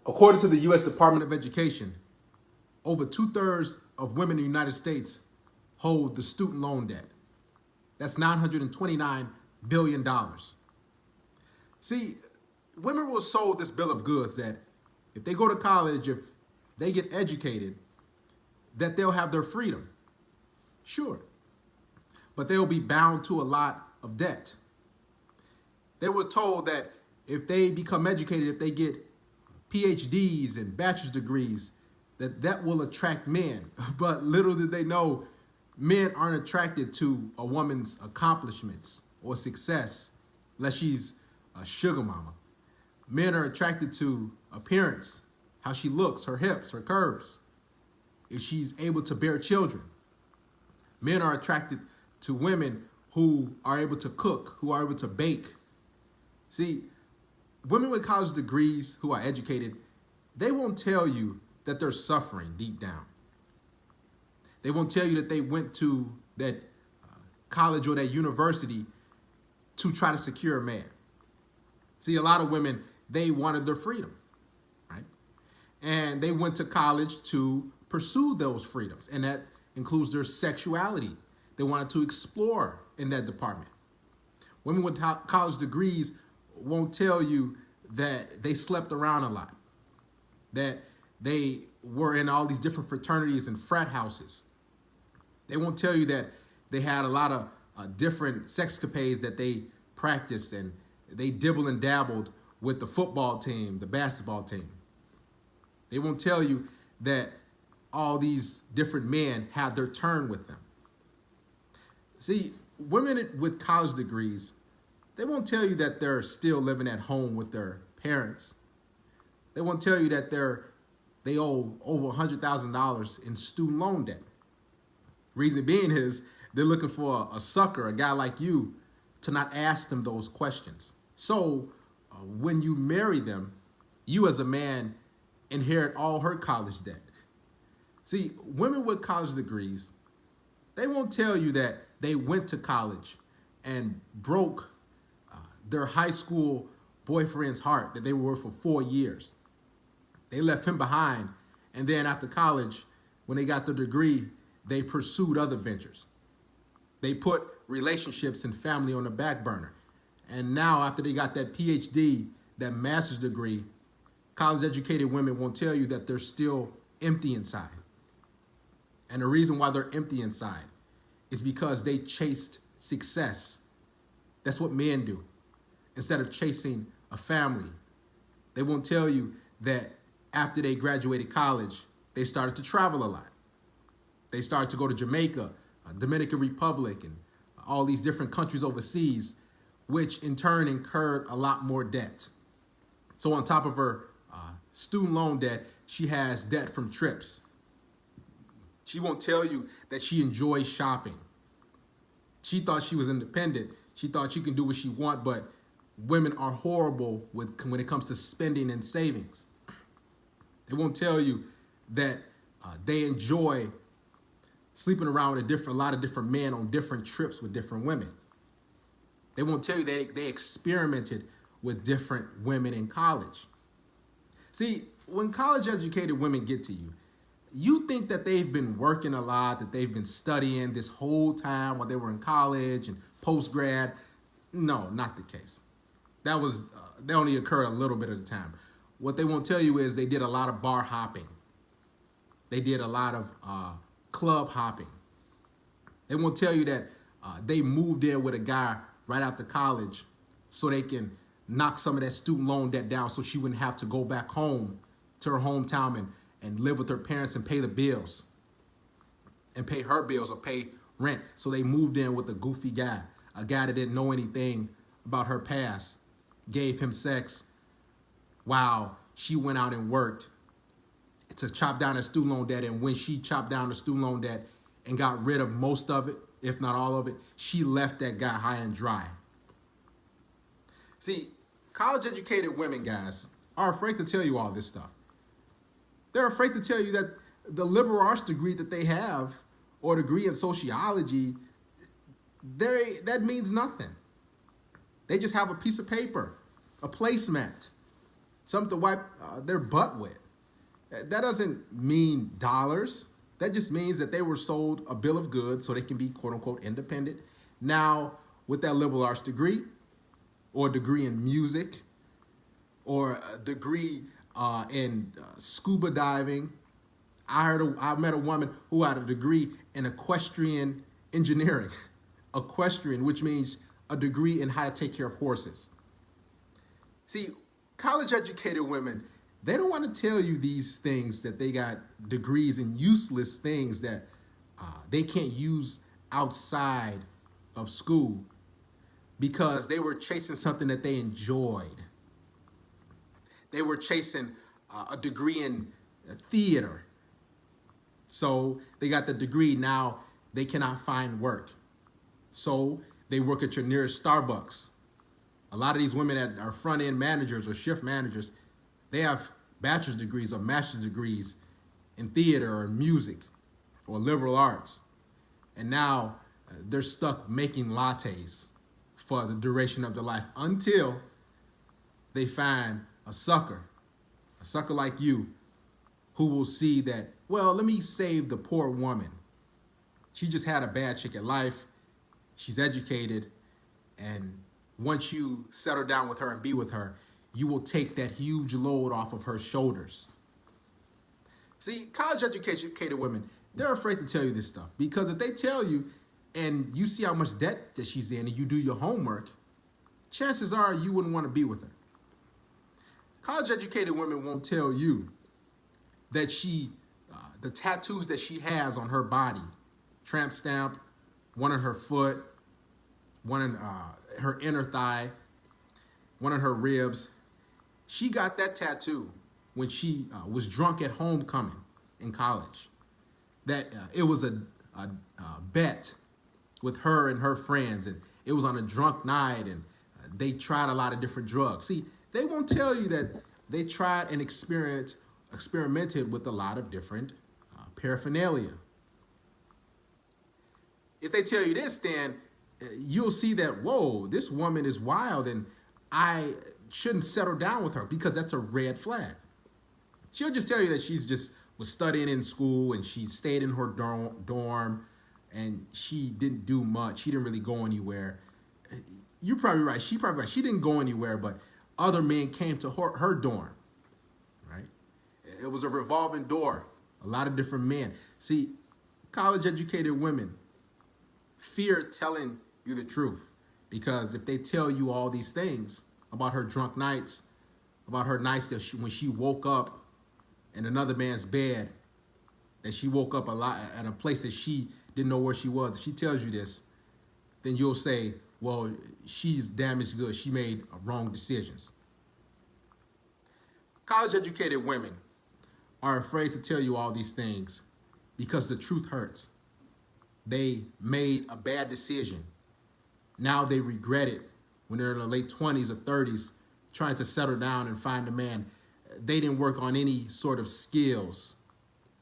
According to the U.S. Department of Education, over 2/3 of women in the United States hold the student loan debt. That's $929 billion. See, women were sold this bill of goods that if they go to college, if they get educated, that they'll have their freedom. Sure. But they'll be bound to a lot of debt. They were told that if they become educated, if they get PhDs and bachelor's degrees, that will attract men. But little did they know, men aren't attracted to a woman's accomplishments or success unless she's a sugar mama. Men are attracted to appearance, how she looks, her hips, her curves, if she's able to bear children. Men are attracted to women who are able to cook, who are able to bake. See, women with college degrees who are educated, they won't tell you that they're suffering deep down. They won't tell you that they went to that college or that university to try to secure a man. See, a lot of women, they wanted their freedom, right? And they went to college to pursue those freedoms, and that includes their sexuality. They wanted to explore in that department. Women with college degrees won't tell you that they slept around a lot, that they were in all these different fraternities and frat houses. They won't tell you that they had a lot of different sexcapades that they practiced, and they dibbled and dabbled with the football team, the basketball team. They won't tell you that all these different men had their turn with them. See, women with college degrees, they won't tell you that they're still living at home with their parents. They won't tell you that they owe over $100,000 in student loan debt. Reason being is they're looking for a sucker, a guy like you, to not ask them those questions. So when you marry them, you as a man inherit all her college debt. See, women with college degrees, they won't tell you that they went to college and broke their high school boyfriend's heart that they were with for 4 years. They left him behind, and then after college, when they got their degree, they pursued other ventures. They put relationships and family on the back burner. And now after they got that PhD, that master's degree, college-educated women won't tell you that they're still empty inside. And the reason why they're empty inside is because they chased success. That's what men do. Instead of chasing a family, they won't tell you that after they graduated college, they started to travel a lot. They started to go to Jamaica, Dominican Republic, and all these different countries overseas, which in turn incurred a lot more debt. So on top of her student loan debt, she has debt from trips. She won't tell you that she enjoys shopping. She thought she was independent. She thought she can do what she wants, but women are horrible when it comes to spending and savings. They won't tell you that they enjoy sleeping around with a lot of different men on different trips with different women. They won't tell you that they experimented with different women in college. See, when college-educated women get to you, you think that they've been working a lot, that they've been studying this whole time while they were in college and post-grad. No, not the case. That only occurred a little bit of the time. What they won't tell you is they did a lot of bar hopping. They did a lot of club hopping. They won't tell you that they moved in with a guy right after college so they can knock some of that student loan debt down so she wouldn't have to go back home to her hometown and live with her parents and pay the bills and pay her bills or pay rent. So they moved in with a goofy guy, a guy that didn't know anything about her past, gave him sex while she went out and worked to chop down her student loan debt. And when she chopped down the student loan debt and got rid of most of it, if not all of it, she left that guy high and dry. See, college-educated women, guys, are afraid to tell you all this stuff. They're afraid to tell you that the liberal arts degree that they have, or degree in sociology, that means nothing. They just have a piece of paper, a placemat, something to wipe their butt with. That doesn't mean dollars. That just means that they were sold a bill of goods so they can be quote unquote independent. Now, with that liberal arts degree, or a degree in music, or a degree in scuba diving, I met a woman who had a degree in equestrian engineering. Equestrian, which means a degree in how to take care of horses. See, college educated women, they don't want to tell you these things, that they got degrees in useless things that they can't use outside of school because they were chasing something that they enjoyed. They were chasing a degree in theater. So they got the degree, now they cannot find work. So they work at your nearest Starbucks. A lot of these women that are front-end managers or shift managers, they have bachelor's degrees or master's degrees in theater or music or liberal arts. And now they're stuck making lattes for the duration of their life until they find a sucker like you, who will see that, well, let me save the poor woman. She just had a bad chick at life. She's educated. And once you settle down with her and be with her, you will take that huge load off of her shoulders. See, college educated women, they're afraid to tell you this stuff, because if they tell you and you see how much debt that she's in and you do your homework, chances are you wouldn't want to be with her. College educated women won't tell you that the tattoos that she has on her body, tramp stamp, one on her foot, one on her inner thigh, one on her ribs. She got that tattoo when she was drunk at homecoming in college. That it was a bet with her and her friends, and it was on a drunk night, and they tried a lot of different drugs. See, they won't tell you that they tried and experimented with a lot of different paraphernalia. If they tell you this, then you'll see that, whoa, this woman is wild and I shouldn't settle down with her, because that's a red flag. She'll just tell you that she's just was studying in school and she stayed in her dorm and she didn't do much. She didn't really go anywhere. You're probably right. She didn't go anywhere, but other men came to her dorm, right? It was a revolving door. A lot of different men. See, college educated women fear telling you the truth, because if they tell you all these things about her drunk nights, about her nights that when she woke up in another man's bed, that she woke up a lot at a place that she didn't know where she was. If she tells you this, then you'll say, well, she's damaged goods. She made wrong decisions. College educated women are afraid to tell you all these things because the truth hurts. They made a bad decision. Now they regret it when they're in their late 20s or 30s, trying to settle down and find a man. They didn't work on any sort of skills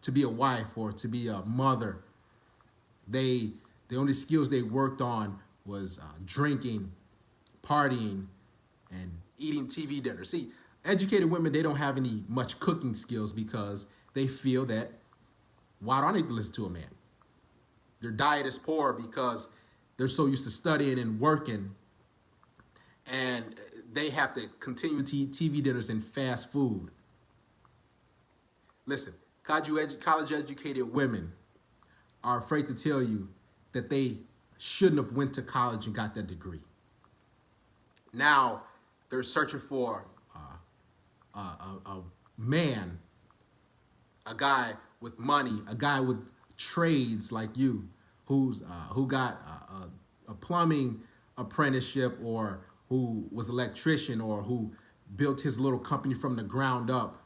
to be a wife or to be a mother. The only skills they worked on was drinking, partying, and eating TV dinner. See, educated women, they don't have any much cooking skills because they feel that, why do I need to listen to a man? Their diet is poor because they're so used to studying and working, and they have to continue to eat TV dinners and fast food. Listen, college educated women are afraid to tell you that they shouldn't have went to college and got that degree. Now they're searching for a man, a guy with money, a guy with trades like you, who got a plumbing apprenticeship, or who was an electrician, or who built his little company from the ground up.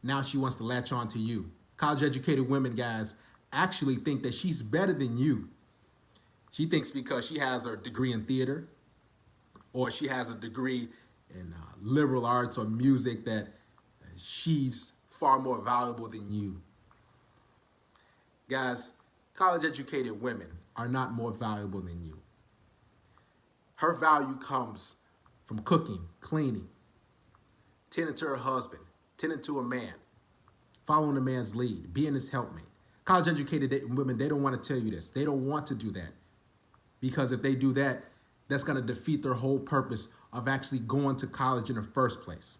Now she wants to latch on to you. College educated women, guys, actually think that she's better than you. She thinks because she has her degree in theater, or she has a degree in liberal arts or music, that she's far more valuable than you. Guys, college educated women are not more valuable than you. Her value comes from cooking, cleaning, tending to her husband, tending to a man, following a man's lead, being his helpmate. College educated women, they don't want to tell you this. They don't want to do that. Because if they do that, that's going to defeat their whole purpose of actually going to college in the first place.